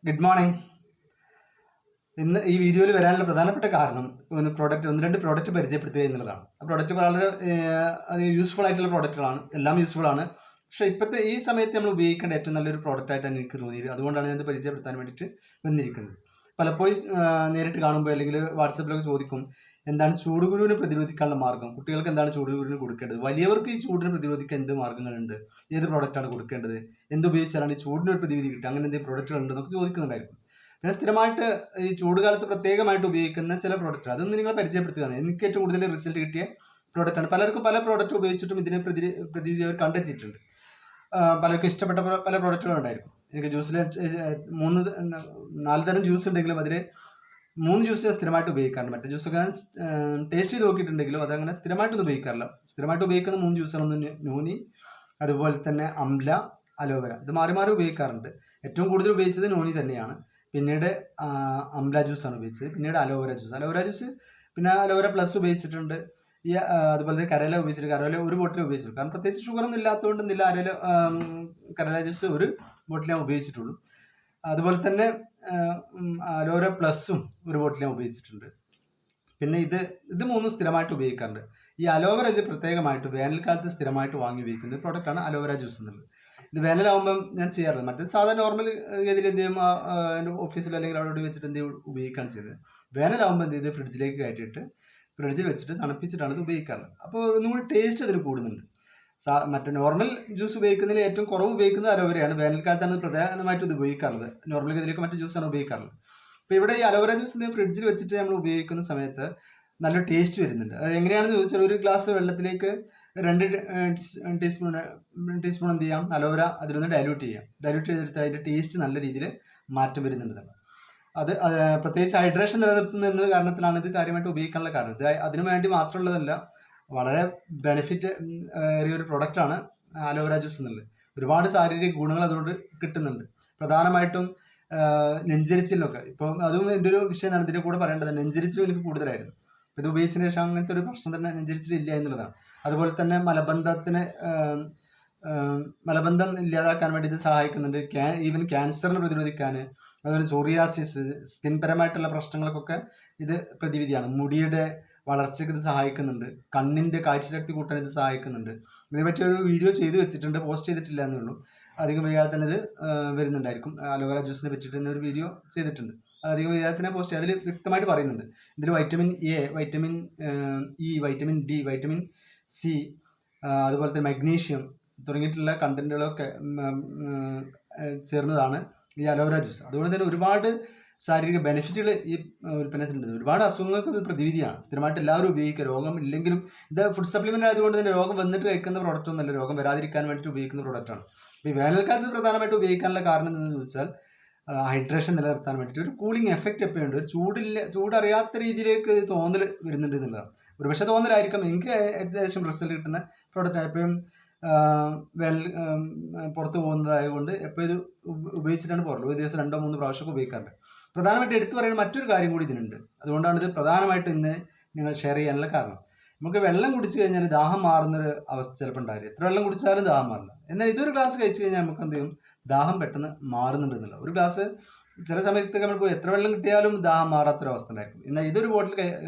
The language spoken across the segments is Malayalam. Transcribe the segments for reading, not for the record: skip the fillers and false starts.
Good morning. ഇന്ന് ഈ വീഡിയോയിൽ വരാനുള്ള പ്രധാനപ്പെട്ട കാരണം ഒന്ന് രണ്ട് പ്രോഡക്റ്റ് പരിചയപ്പെടുത്തുക എന്നുള്ളതാണ്. ആ പ്രോഡക്റ്റ് വളരെ യൂസ്ഫുൾ ആയിട്ടുള്ള പ്രോഡക്റ്റുകളാണ്, എല്ലാം യൂസ്ഫുൾ ആണ്. പക്ഷേ ഇപ്പോഴത്തെ ഈ സമയത്ത് നമ്മൾ ഉപയോഗിക്കേണ്ട ഏറ്റവും നല്ലൊരു പ്രോഡക്റ്റായിട്ടാണ് എനിക്ക് തോന്നിയത്. അതുകൊണ്ടാണ് ഞാനത് പരിചയപ്പെടുത്താൻ വേണ്ടിയിട്ട് വന്നിരിക്കുന്നത്. പലപ്പോഴും നേരിട്ട് കാണുമ്പോൾ അല്ലെങ്കിൽ വാട്സപ്പിലൊക്കെ ചോദിക്കും, എന്താണ് ചൂടുകുരുവിനെ പ്രതിരോധിക്കാനുള്ള മാർഗ്ഗം, കുട്ടികൾക്ക് എന്താണ് ചൂടുകുരുവിന് കൊടുക്കേണ്ടത്, വലിയവർക്ക് ഈ ചൂടിനെ പ്രതിരോധിക്കാൻ എന്ത് മാർഗ്ഗങ്ങളുണ്ട്, ഏത് പ്രോഡക്റ്റാണ് കൊടുക്കേണ്ടത്, എന്തുപയോഗിച്ചാലാണ് ഈ ചൂടിനൊരു പ്രതിവിധി കിട്ടുക, അങ്ങനെ എന്തെങ്കിലും പ്രോഡക്റ്റുകൾ ഉണ്ടെന്നൊക്കെ ചോദിക്കുന്നുണ്ടായിരിക്കും. പിന്നെ സ്ഥിരമായിട്ട് ഈ ചൂടുകാലത്ത് പ്രത്യേകമായിട്ട് ഉപയോഗിക്കുന്ന ചില പ്രോഡക്റ്റ് അതൊന്നും നിങ്ങൾ പരിചയപ്പെടുത്തുകയാണ്. എനിക്ക് ഏറ്റവും കൂടുതൽ റിസൾട്ട് കിട്ടിയ പ്രോഡക്റ്റാണ്. പലർക്കും പല പ്രോഡക്റ്റ് ഉപയോഗിച്ചിട്ടും ഇതിനെ പ്രതിവിധി അവർ കണ്ടെത്തിയിട്ടുണ്ട്. പലർക്കും ഇഷ്ടപ്പെട്ട പല പ്രോഡക്റ്റുകളും ഉണ്ടായിരിക്കും. എനിക്ക് ജ്യൂസിൽ 4 തരം ജ്യൂസ് ഉണ്ടെങ്കിലും അതിൽ 3 ജ്യൂസ് സ്ഥിരമായിട്ട് ഉപയോഗിക്കാറുണ്ട്. മറ്റേ ജ്യൂസൊക്കെ ടേസ്റ്റ് ചെയ്ത് നോക്കിയിട്ടുണ്ടെങ്കിലും അതങ്ങനെ സ്ഥിരമായിട്ടൊന്നും ഉപയോഗിക്കാറില്ല. സ്ഥിരമായിട്ട് ഉപയോഗിക്കുന്ന 3 ജ്യൂസുകളൊന്നും നോനി, അതുപോലെ തന്നെ അംല, അലോവേര, ഇത് മാറി മാറി ഉപയോഗിക്കാറുണ്ട്. ഏറ്റവും കൂടുതൽ ഉപയോഗിച്ചത് നോനി തന്നെയാണ്. പിന്നീട് അംല ജ്യൂസാണ് ഉപയോഗിച്ചത്. പിന്നീട് അലോവേര ജ്യൂസ് പിന്നെ അലോവേര പ്ലസ് ഉപയോഗിച്ചിട്ടുണ്ട്. അതുപോലെ തന്നെ കരയില ഉപയോഗിച്ചിട്ട്, കരയില ഒരു ബോട്ടിൽ ഉപയോഗിച്ചിട്ടുണ്ട്. കാരണം പ്രത്യേകിച്ച് ഷുഗറൊന്നും ഇല്ലാത്തതുകൊണ്ട് കരയില ജ്യൂസ് ഒരു ബോട്ടിൽ ഞാൻ ഉപയോഗിച്ചിട്ടുള്ളൂ. അതുപോലെ തന്നെ അലോവേര പ്ലസും ഒരു ബോട്ടിൽ ഞാൻ ഉപയോഗിച്ചിട്ടുണ്ട്. പിന്നെ ഇത് 3 സ്ഥിരമായിട്ട് ഉപയോഗിക്കാറുണ്ട്. ഈ അലോവേര പ്രത്യേകമായിട്ട് വേനൽക്കാലത്ത് സ്ഥിരമായിട്ട് വാങ്ങി ഉപയോഗിക്കുന്ന പ്രോഡക്റ്റാണ് അലോവേര ജ്യൂസ് എന്നുള്ളത്. ഇത് വേനലാകുമ്പം ഞാൻ ചെയ്യാറില്ല. മറ്റേ സാധാരണ നോർമൽ രീതിയിൽ എന്ത് ചെയ്യും, എൻ്റെ ഓഫീസിൽ അല്ലെങ്കിൽ അവിടെ വെച്ചിട്ട് എന്ത് ഉപയോഗിക്കുകയാണ് ചെയ്തത്. വേനലാകുമ്പോൾ എന്ത് ചെയ്ത് ഫ്രിഡ്ജിലേക്ക് കയറ്റിയിട്ട് ഫ്രിഡ്ജിൽ വെച്ചിട്ട് തണുപ്പിച്ചിട്ടാണ് ഇത് ഉപയോഗിക്കാറുള്ളത്. അപ്പോൾ ഒന്നും കൂടി ടേസ്റ്റ് അതിന് കൂടുന്നുണ്ട്. മറ്റേ നോർമൽ ജ്യൂസ് ഉപയോഗിക്കുന്നതിൽ ഏറ്റവും കുറവ് ഉപയോഗിക്കുന്നത് അലോവേരയാണ്. വേനൽക്കാലത്താണ് പ്രധാനമായിട്ടും ഇത് ഉപയോഗിക്കാറുള്ളത്. നോർമൽ ഇതിലേക്ക് മറ്റു ജ്യൂസാണ് ഉപയോഗിക്കാറുള്ളത്. അപ്പോൾ ഇവിടെ ഈ അലോവേര ജ്യൂസ് ഫ്രിഡ്ജിൽ വെച്ചിട്ട് നമ്മൾ ഉപയോഗിക്കുന്ന സമയത്ത് നല്ല ടേസ്റ്റ് വരുന്നുണ്ട്. അത് എങ്ങനെയാണെന്ന് ചോദിച്ചാൽ, ഒരു ഗ്ലാസ് വെള്ളത്തിലേക്ക് 2 ടീസ്പൂൺ എന്ത് ചെയ്യാം, അലോവേര അതിലൊന്ന് ഡൈല്യൂട്ട് ചെയ്തെടുത്ത് അതിൻ്റെ ടേസ്റ്റ് നല്ല രീതിയിൽ മാറ്റം വരുന്നുണ്ട്. അത് പ്രത്യേകിച്ച് ഹൈഡ്രേഷൻ നിലനിർത്തുന്ന കാരണത്തിലാണ് ഇത് കാര്യമായിട്ട് ഉപയോഗിക്കാനുള്ള കാരണം. ഇത് അതിനു വേണ്ടി മാത്രമുള്ളതല്ല, വളരെ ബെനിഫിറ്റ് ഏറിയൊരു പ്രൊഡക്റ്റാണ് അലോവേര ജ്യൂസ് എന്നുള്ളത്. ഒരുപാട് ശാരീരിക ഗുണങ്ങൾ അതുകൊണ്ട് കിട്ടുന്നുണ്ട്. പ്രധാനമായിട്ടും നെഞ്ചരിച്ചിലൊക്കെ, ഇപ്പോൾ അതും എൻ്റെ ഒരു വിഷയമാണ് ഇതിൻ്റെ കൂടെ പറയേണ്ടത്. നെഞ്ചരിച്ചിലും എനിക്ക് കൂടുതലായിരുന്നു. ഇത് ഉപയോഗിച്ചതിന് ശേഷം അങ്ങനത്തെ ഒരു പ്രശ്നം തന്നെ നെഞ്ചരിച്ചിലില്ല എന്നുള്ളതാണ്. അതുപോലെ തന്നെ മലബന്ധം ഇല്ലാതാക്കാൻ വേണ്ടി ഇത് സഹായിക്കുന്നുണ്ട്. ഈവൻ ക്യാൻസറിനെ പ്രതിരോധിക്കാൻ, അതുപോലെ സോറിയാസിസ്, സ്കിൻപരമായിട്ടുള്ള പ്രശ്നങ്ങൾക്കൊക്കെ ഇത് പ്രതിവിധിയാണ്. മുടിയുടെ വളർച്ചയ്ക്ക് ഇത് സഹായിക്കുന്നുണ്ട്. കണ്ണിൻ്റെ കാഴ്ചശക്തി കൂട്ടാൻ ഇത് സഹായിക്കുന്നുണ്ട്. ഇതിനെപ്പറ്റി ഒരു വീഡിയോ ചെയ്ത് വെച്ചിട്ടുണ്ട്, പോസ്റ്റ് ചെയ്തിട്ടില്ല എന്നുള്ളൂ. അധികം വൈകാതെ തന്നെ ഇത് വരുന്നുണ്ടായിരിക്കും. അലോവേര ജ്യൂസിനെ പറ്റിയിട്ട് തന്നെ ഒരു വീഡിയോ ചെയ്തിട്ടുണ്ട്. അധികം വൈകാതെ തന്നെ പോസ്റ്റ് അതിൽ വ്യക്തമായിട്ട് പറയുന്നുണ്ട്. ഇതിൽ vitamin A, vitamin E, vitamin D, vitamin C, അതുപോലെ തന്നെ മഗ്നീഷ്യം തുടങ്ങിയിട്ടുള്ള കണ്ടന്റുകളൊക്കെ ചേർന്നതാണ് ഈ അലോവേര ജ്യൂസ്. അതുകൊണ്ട് തന്നെ ഒരുപാട് ശാരീരിക ബെനിഫിറ്റുകൾ ഈ ഉൽപ്പന്നത്തിനുണ്ട്. ഒരുപാട് അസുഖങ്ങൾക്ക് ഇത് പ്രതിവിധിയാണ്. സ്ഥിരമായിട്ട് എല്ലാവരും ഉപയോഗിക്കുക. രോഗം ഇല്ലെങ്കിലും ഇത് ഫുഡ് സപ്ലിമെൻ്റ് ആയതുകൊണ്ട് തന്നെ രോഗം വന്നിട്ട് കഴിക്കുന്ന പ്രോഡക്റ്റ് ഒന്നല്ല, രോഗം വരാതിരിക്കാൻ വേണ്ടിയിട്ട് ഉപയോഗിക്കുന്ന പ്രോഡക്റ്റാണ്. ഈ വേനൽക്കാലത്ത് പ്രധാനമായിട്ട് ഉപയോഗിക്കാനുള്ള കാരണം എന്താണെന്ന് ചോദിച്ചാൽ, ഹൈഡ്രേഷൻ നിലനിർത്താൻ വേണ്ടിയിട്ട് ഒരു കൂളിംഗ് എഫക്റ്റ് എപ്പോഴും ഉണ്ട്. ചൂടറിയാത്ത രീതിയിലേക്ക് തോന്നൽ വരുന്നുണ്ട് എന്നുള്ളതാണ്. ഒരുപക്ഷെ തോന്നലായിരിക്കും. എനിക്ക് ഏകദേശം റിസൾട്ട് കിട്ടുന്ന പ്രോഡക്റ്റ് എപ്പോഴും പുറത്ത് പോകുന്നതായതുകൊണ്ട് എപ്പോഴും ഇത് ഉപയോഗിച്ചിട്ടാണ് പോറുള്ളത്. ഒരു ദിവസം 2-3 പ്രാവശ്യമൊക്കെ ഉപയോഗിക്കാറുണ്ട്. പ്രധാനമായിട്ട് എടുത്തു പറയുന്ന മറ്റൊരു കാര്യം കൂടി ഇതിനുണ്ട്. അതുകൊണ്ടാണ് ഇത് പ്രധാനമായിട്ട് ഇന്ന് നിങ്ങൾ ഷെയർ ചെയ്യാനുള്ള കാരണം. നമുക്ക് വെള്ളം കുടിച്ചു കഴിഞ്ഞാൽ ദാഹം മാറുന്നൊരു അവസ്ഥ ചിലപ്പോൾ ഉണ്ടാവില്ല. എത്ര വെള്ളം കുടിച്ചാലും ദാഹം മാറില്ല. എന്നാൽ ഇതൊരു ഗ്ലാസ് കഴിച്ചു കഴിഞ്ഞാൽ നമുക്ക് എന്ത് ചെയ്യും, ദാഹം പെട്ടെന്ന് മാറുന്നുണ്ടെന്നില്ല. ഒരു ഗ്ലാസ് ചില സമയത്തൊക്കെ നമ്മൾ എത്ര വെള്ളം കിട്ടിയാലും ദാഹം മാറാത്തൊരവസ്ഥ ഉണ്ടായിരിക്കും. എന്നാൽ ഇതൊരു ബോട്ടിൽ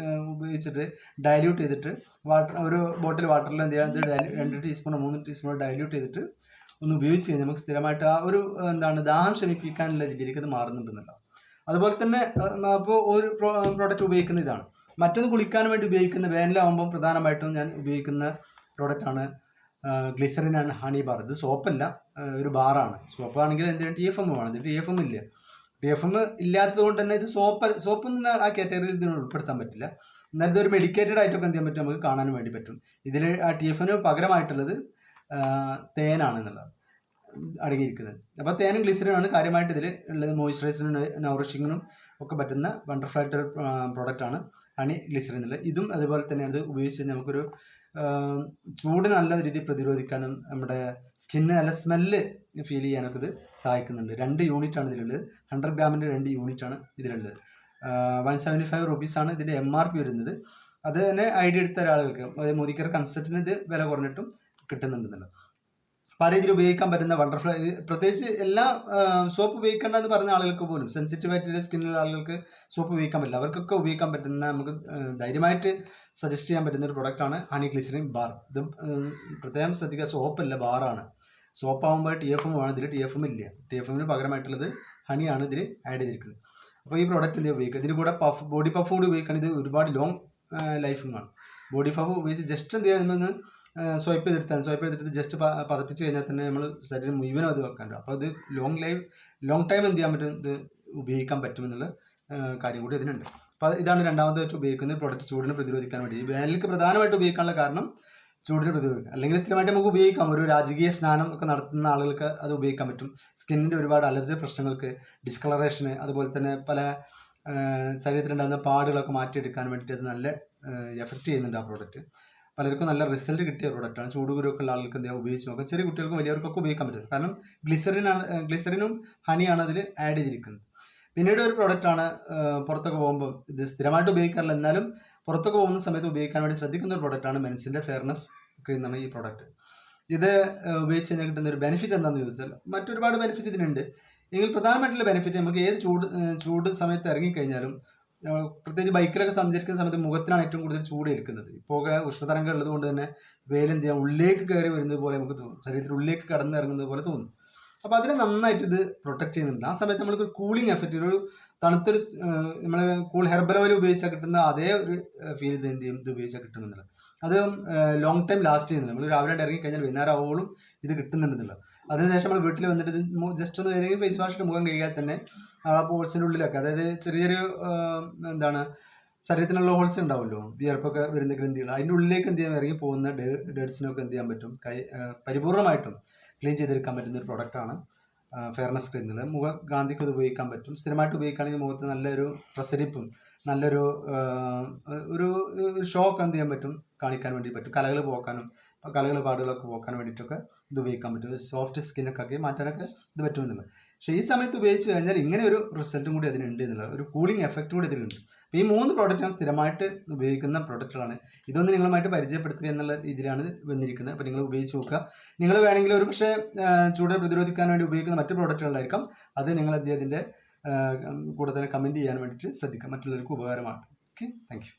ഉപയോഗിച്ചിട്ട് ഡൈല്യൂട്ട് ചെയ്തിട്ട് ഒരു ബോട്ടിൽ വാട്ടറിൽ എന്ത് ചെയ്യാൻ 2 ടീസ്പൂണോ 3 ടീസ്പൂണോ ഡൈല്യൂട്ട് ചെയ്തിട്ട് ഒന്ന് ഉപയോഗിച്ച് കഴിഞ്ഞാൽ നമുക്ക് സ്ഥിരമായിട്ട് ആ ഒരു ദാഹം ശമിപ്പിക്കാനുള്ള രീതിയിലേക്ക് അത് മാറുന്നുണ്ടെന്നല്ല. അതുപോലെ തന്നെ അപ്പോൾ ഒരു പ്രോഡക്റ്റ് ഉപയോഗിക്കുന്ന ഇതാണ്. മറ്റൊന്ന് കുളിക്കാൻ വേണ്ടി ഉപയോഗിക്കുന്ന, വേനലാകുമ്പോൾ പ്രധാനമായിട്ടും ഞാൻ ഉപയോഗിക്കുന്ന പ്രോഡക്റ്റാണ് ഗ്ലിസറിൻ ആൻഡ് ഹണി ബാർ. ഇത് സോപ്പല്ല, ഒരു ബാറാണ്. സോപ്പാണെങ്കിൽ എന്തിനാണ് TFM വേണം. ഇത് TFM ഇല്ല. TFM ഇല്ലാത്തത് കൊണ്ട് തന്നെ ഇത് സോപ്പൊന്നും ആ കാറ്റഗറിയിൽ ഇതിന് ഉൾപ്പെടുത്താൻ പറ്റില്ല. എന്നാൽ ഇതൊരു മെഡിക്കേറ്റഡ് ആയിട്ടൊക്കെ എന്ത് ചെയ്യാൻ പറ്റും, നമുക്ക് കാണാനും വേണ്ടി പറ്റും. ഇതിൽ ആ TFM പകരമായിട്ടുള്ളത് തേനാണ് എന്നുള്ളത് അടങ്ങിയിരിക്കുന്നത്. അപ്പോൾ തേനും ഗ്ലിസറിനാണ് കാര്യമായിട്ട് ഇതിൽ ഉള്ളത്. മോയ്സ്ചറൈസറിനും നൗറിഷിങ്ങിനും ഒക്കെ പറ്റുന്ന വണ്ടർഫുൾ ആയിട്ടൊരു പ്രോഡക്റ്റാണ് ഹണി ഗ്ലിസറിൻ എന്നുള്ളത്. ഇതും അതുപോലെ തന്നെ അത് ഉപയോഗിച്ച് നമുക്കൊരു ചൂട് നല്ല രീതിയിൽ പ്രതിരോധിക്കാനും നമ്മുടെ സ്കിന്ന് നല്ല സ്മെല്ല് ഫീൽ ചെയ്യാനൊക്കെ ഇത് സഹായിക്കുന്നുണ്ട്. 2 യൂണിറ്റാണ് ഇതിലുള്ളത്. 100 ഗ്രാമിൻ്റെ 2 യൂണിറ്റാണ് ഇതിലുള്ളത്. 175 റുപ്പീസാണ് ഇതിൻ്റെ MRP വരുന്നത്. അത് തന്നെ ഐഡിയ എടുത്ത ഒരാളുകൾക്ക്, അതായത് മോദിക്കർ കൺസെപ്റ്റിന് ഇത് വില കുറഞ്ഞിട്ടും കിട്ടുന്നുണ്ടെന്നുള്ളത്. പല രീതിയിൽ ഉപയോഗിക്കാൻ പറ്റുന്ന വണ്ടർഫ്ലൈ, പ്രത്യേകിച്ച് എല്ലാ സോപ്പ് ഉപയോഗിക്കേണ്ട എന്ന് പറഞ്ഞ ആളുകൾക്ക് പോലും, സെൻസിറ്റീവ് ആയിട്ടുള്ള സ്കിന്നുള്ള ആളുകൾക്ക് സോപ്പ് ഉപയോഗിക്കാൻ പറ്റില്ല, അവർക്കൊക്കെ ഉപയോഗിക്കാൻ പറ്റുന്ന, നമുക്ക് ധൈര്യമായിട്ട് സജസ്റ്റ് ചെയ്യാൻ പറ്റുന്ന ഒരു പ്രൊഡക്റ്റാണ് ഹണി ഗ്ലിസറിൻ ബാർ. ഇത് പ്രത്യേകം ശ്രദ്ധിക്കുക, സോപ്പല്ല, ബാറാണ്. സോപ്പാകുമ്പോൾ TFM വേണം, ഇതിൽ TFM ഇല്ല. TFM പകരമായിട്ടുള്ളത് ഹണിയാണ് ഇതിൽ ആഡ് ചെയ്തിരിക്കുന്നത്. അപ്പോൾ ഈ പ്രോഡക്റ്റ് എന്ത് ഉപയോഗിക്കുക, ഇതിന് കൂടെ ബോഡി പഫ് കൂടി ഉപയോഗിക്കാൻ ഇത് ഒരുപാട് ലോങ് ലൈഫിങ്ങാണ്. ബോഡി പഫ് ഉപയോഗിച്ച് ജസ്റ്റ് എന്ത് ചെയ്യാമെന്ന് സ്വൈപ്പ് ചെയ്തിട്ട് ജസ്റ്റ് പതപ്പിച്ച് കഴിഞ്ഞാൽ തന്നെ നമ്മൾ ശരീരം മുഴുവനും അത് വെക്കാണ്ട്. അപ്പോൾ അത് ലോങ് ടൈം എന്ത് ചെയ്യാൻ പറ്റും, ഇത് ഉപയോഗിക്കാൻ പറ്റുമെന്നുള്ള കാര്യം കൂടി ഇതിനുണ്ട്. അപ്പോൾ ഇതാണ് രണ്ടാമതായിട്ട് ഉപയോഗിക്കുന്നത് പ്രോഡക്റ്റ്, ചൂടിനെ പ്രതിരോധിക്കാൻ വേണ്ടി. ഈ വേനലിക്ക് പ്രധാനമായിട്ട് ഉപയോഗിക്കാനുള്ള കാരണം ചൂടിനെ പ്രതിരോധിക്കുക. അല്ലെങ്കിൽ സ്ഥിരമായിട്ട് നമുക്ക് ഉപയോഗിക്കാം, ഒരു രാജകീയ സ്നാനം ഒക്കെ നടത്തുന്ന ആളുകൾക്ക് അത് ഉപയോഗിക്കാൻ പറ്റും. സ്കിന്നിൻ്റെ ഒരുപാട് അലർജി പ്രശ്നങ്ങൾക്ക്, ഡിസ്കളറേഷന്, അതുപോലെ തന്നെ പല ശരീരത്തിലുണ്ടാകുന്ന പാടുകളൊക്കെ മാറ്റിയെടുക്കാൻ വേണ്ടിയിട്ട് അത് നല്ല എഫക്റ്റ് ചെയ്യുന്നുണ്ട് ആ പ്രോഡക്റ്റ്. പലർക്കും നല്ല റിസൾട്ട് കിട്ടിയ പ്രോഡക്റ്റാണ്. ചൂടുകുരൊക്കെ ഉള്ള ആൾക്ക് എന്തെങ്കിലും ഉപയോഗിച്ച് നോക്കാം. ചെറിയ കുട്ടികൾക്കും വലിയവർക്കൊക്കെ ഉപയോഗിക്കാൻ പറ്റും. കാരണം ഗ്ലിസറിനും ഹണിയാണ് അതിൽ ആഡ് ചെയ്തിരിക്കുന്നത്. പിന്നീട് ഒരു പ്രോഡക്റ്റാണ് പുറത്തൊക്കെ പോകുമ്പോൾ, ഇത് സ്ഥിരമായിട്ട് ഉപയോഗിക്കാറില്ല, എന്നാലും പുറത്തൊക്കെ പോകുന്ന സമയത്ത് ഉപയോഗിക്കാൻ വേണ്ടി ശ്രദ്ധിക്കുന്ന ഒരു പ്രോഡക്റ്റാണ് മെൻസിൻ്റെ ഫെയർനെസ് ക്രീം എന്നാണ് ഈ പ്രോഡക്റ്റ്. ഇത് ഉപയോഗിച്ച് കഴിഞ്ഞാൽ കിട്ടുന്ന ഒരു ബെനിഫിറ്റ് എന്താണെന്ന് ചോദിച്ചാൽ, മറ്റൊരുപാട് ബെനിഫിറ്റ് ഇതിനുണ്ട്. എങ്കിൽ പ്രധാനമായിട്ടുള്ള ബെനിഫിറ്റ്, നമുക്ക് ഏത് ചൂട് സമയത്ത് ഇറങ്ങിക്കഴിഞ്ഞാലും, പ്രത്യേകിച്ച് ബൈക്കിലൊക്കെ സഞ്ചരിക്കുന്ന സമയത്ത് മുഖത്തിനാണ് ഏറ്റവും കൂടുതൽ ചൂട് ഏൽക്കുന്നത്. ഇപ്പോൾ ഉഷ്ണതരംഗം ഉള്ളത് കൊണ്ട് തന്നെ വെയിലെന്ത് ചെയ്യാം, ഉള്ളിലേക്ക് കയറി വരുന്നത് പോലെ നമുക്ക് തോന്നും, ശരീരത്തിൽ ഉള്ളിലേക്ക് കടന്നിറങ്ങുന്നത് പോലെ തോന്നും. അപ്പോൾ അതിനെ നന്നായിട്ട് ഇത് പ്രൊട്ടക്ട് ചെയ്യുന്നുണ്ട്. ആ സമയത്ത് നമ്മൾക്ക് കൂളിംഗ് എഫക്റ്റ്, ഒരു തണുത്തൊരു നമ്മൾ ഹെർബൽ ഓയിൽ ഉപയോഗിച്ചാൽ കിട്ടുന്ന അതേ ഒരു ഫീൽ ഇത് എന്ത് ചെയ്യും, ഇത് ഉപയോഗിച്ചാൽ കിട്ടുന്നുണ്ട്. അത് ലോങ് ടൈം ലാസ്റ്റ് ചെയ്യുന്നുണ്ട്. നമ്മൾ രാവിലെ ഇറങ്ങി കഴിഞ്ഞാൽ വൈകുന്നേരം ആവുമ്പോഴും ഇത് കിട്ടുന്നുണ്ടെന്നുള്ളത്. അതിനുശേഷം നമ്മൾ വീട്ടിൽ വന്നിട്ട് ഇത് ജസ്റ്റ് ഒന്ന് ഏതെങ്കിലും ഫേസ് വാഷിട്ട് മുഖം കഴുകിയാൽ തന്നെ ആ പോൾസിൻ്റെ ഉള്ളിലൊക്കെ, അതായത് ചെറിയൊരു ശരീരത്തിനുള്ള ഹോൾസ് ഉണ്ടാവുമല്ലോ, വിയർപ്പൊക്കെ വരുന്ന ഗ്രന്ഥികൾ, അതിൻ്റെ ഉള്ളിലേക്ക് എന്ത് ചെയ്യാൻ ഇറങ്ങി പോകുന്ന ഡേർട്സിനൊക്കെ എന്ത് ചെയ്യാൻ പറ്റും, പരിപൂർണമായിട്ടും ക്ലീൻ ചെയ്തെടുക്കാൻ പറ്റുന്ന ഒരു പ്രോഡക്റ്റാണ് ഫെയർനെസ് ക്രീം എന്നുള്ളത്. മുഖകാന്തിക്ക് ഇത് ഉപയോഗിക്കാൻ പറ്റും. സ്ഥിരമായിട്ട് ഉപയോഗിക്കുകയാണെങ്കിൽ മുഖത്ത് നല്ലൊരു പ്രസരിപ്പും നല്ലൊരു ഒരു ഷോക്ക് എന്ത് ചെയ്യാൻ പറ്റും, കാണിക്കാൻ വേണ്ടി പറ്റും. കലകൾ പോക്കാനും പാടുകളൊക്കെ പോക്കാൻ വേണ്ടിയിട്ടൊക്കെ ഇത് ഉപയോഗിക്കാൻ പറ്റും. സോഫ്റ്റ് സ്കിന്നൊക്കെ ആക്കി മാറ്റാനൊക്കെ ഇത് പറ്റുമെന്നുള്ളത്. പക്ഷേ ഈ സമയത്ത് ഉപയോഗിച്ച് കഴിഞ്ഞാൽ ഇങ്ങനെ ഒരു റിസൾട്ടും കൂടി അതിനുണ്ട് എന്നുള്ളത്, ഒരു കൂളിംഗ് എഫക്റ്റ് കൂടി ഇതിലുണ്ട്. അപ്പോൾ ഈ 3 പ്രോഡക്റ്റാണ് സ്ഥിരമായിട്ട് ഉപയോഗിക്കുന്ന പ്രോഡക്റ്റുകളാണ്. ഇതൊന്ന് നിങ്ങളുമായിട്ട് പരിചയപ്പെടുത്തുക എന്നുള്ള രീതിയിലാണ് വന്നിരിക്കുന്നത്. അപ്പോൾ നിങ്ങൾ ഉപയോഗിച്ച് നോക്കുക. നിങ്ങൾ വേണമെങ്കിൽ ഒരു പക്ഷേ ചൂടിനെ പ്രതിരോധിക്കാൻ വേണ്ടി ഉപയോഗിക്കുന്ന മറ്റ് പ്രോഡക്റ്റുകളായിരിക്കാം, അത് നിങ്ങൾ അതിൻ്റെ കൂടെ തന്നെ കമൻറ്റ് ചെയ്യാൻ വേണ്ടിയിട്ട് ശ്രദ്ധിക്കുക. മറ്റുള്ളവർക്ക് ഉപകാരമാണ്. Okay, thank you.